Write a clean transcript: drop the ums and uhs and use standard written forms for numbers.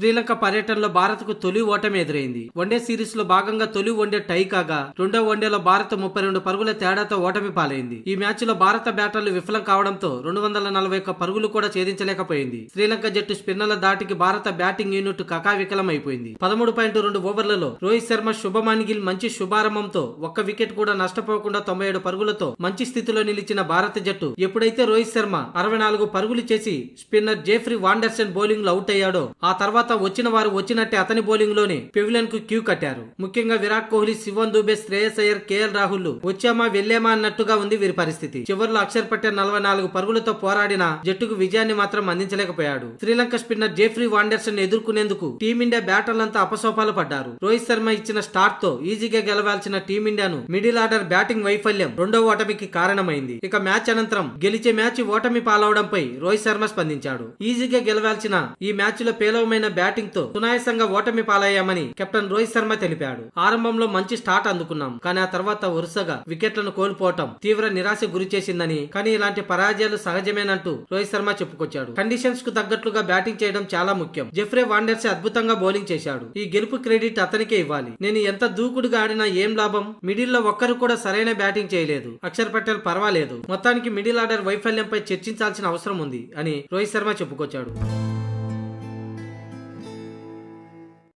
శ్రీలంక పర్యటనలో భారత్ కు తొలి ఓటమి ఎదురైంది. వన్డే సిరీస్ లో భాగంగా తొలి వన్డే టై కాగా రెండో వన్డేలో భారత్ 32 పరుగుల తేడాతో ఓటమి పాలైంది. ఈ మ్యాచ్ లో భారత బ్యాటర్లు విఫలం కావడంతో 241 పరుగులు కూడా ఛేదించలేకపోయింది. శ్రీలంక జట్టు స్పిన్నర్ల దాటికి భారత బ్యాటింగ్ యూనిట్ కకావికలం అయిపోయింది. 13.2 ఓవర్లలో రోహిత్ శర్మ, శుభమన్ గిల్ మంచి శుభారంభంతో ఒక్క వికెట్ కూడా నష్టపోకుండా 97 పరుగులతో మంచి స్థితిలో నిలిచిన భారత జట్టు ఎప్పుడైతే రోహిత్ శర్మ 64 పరుగులు చేసి స్పిన్నర్ జేఫ్రీ వాండర్సన్ బౌలింగ్ లో అవుట్ అయ్యాడో ఆ తర్వాత వచ్చిన వారు వచ్చినట్టే అతని బౌలింగ్ లోనే పెవిలియన్ కు క్యూ కట్టారు. ముఖ్యంగా విరాట్ కోహ్లీ, శివన్ దుబే, శ్రేయస్ అయ్యర్, కేఎల్ రాహుల్ వచ్చామా వెళ్లేమా అన్నట్టుగా ఉంది వీరి పరిస్థితి. చివర్లో అక్షర్ పటేల్ 44 పరుగులతో పోరాడిన జట్టుకు విజయాన్ని మాత్రం అందించలేకపోయాడు. శ్రీలంక స్పిన్నర్ జేఫ్రీ వాండర్సన్ ఎదుర్కొనేందుకు టీమిండియా బ్యాటర్లంతా అపసోపాలు పడ్డారు. రోహిత్ శర్మ ఇచ్చిన స్టార్ట్ తో ఈజీగా గెలవాల్సిన టీమిండియాను మిడిల్ ఆర్డర్ బ్యాటింగ్ వైఫల్యం రెండో ఓటమికి కారణమైంది. ఇక మ్యాచ్ అనంతరం గెలిచే మ్యాచ్ ఓటమి పాలవడంపై రోహిత్ శర్మ స్పందించాడు. ఈజీగా గెలవాల్సిన ఈ మ్యాచ్ లో పేలవమైన బ్యాటింగ్ తో సునాయాసంగా ఓటమి పాలయ్యామని కెప్టెన్ రోహిత్ శర్మ తెలిపాడు. ఆరంభంలో మంచి స్టార్ట్ అందుకున్నాం, కానీ ఆ తర్వాత వరుసగా వికెట్లను కోల్పోవటం తీవ్ర నిరాశ గురి చేసిందని, కానీ ఇలాంటి పరాజయాలు సహజమేనంటూ రోహిత్ శర్మ చెప్పుకొచ్చాడు. కండిషన్స్ కు తగ్గట్లుగా బ్యాటింగ్ చేయడం చాలా ముఖ్యం. జెఫ్రీ వాండర్స్ అద్భుతంగా బౌలింగ్ చేశాడు. ఈ గెలుపు క్రెడిట్ అతనికే ఇవ్వాలి. నేను ఎంత దూకుడుగా ఆడినా ఏం లాభం, మిడిల్ లో ఒక్కరు కూడా సరైన బ్యాటింగ్ చేయలేదు. అక్షర్ పటేల్ పర్వాలేదు, మొత్తానికి మిడిల్ ఆర్డర్ వైఫల్యంపై చర్చించాల్సిన అవసరం ఉంది అని రోహిత్ శర్మ చెప్పుకొచ్చాడు.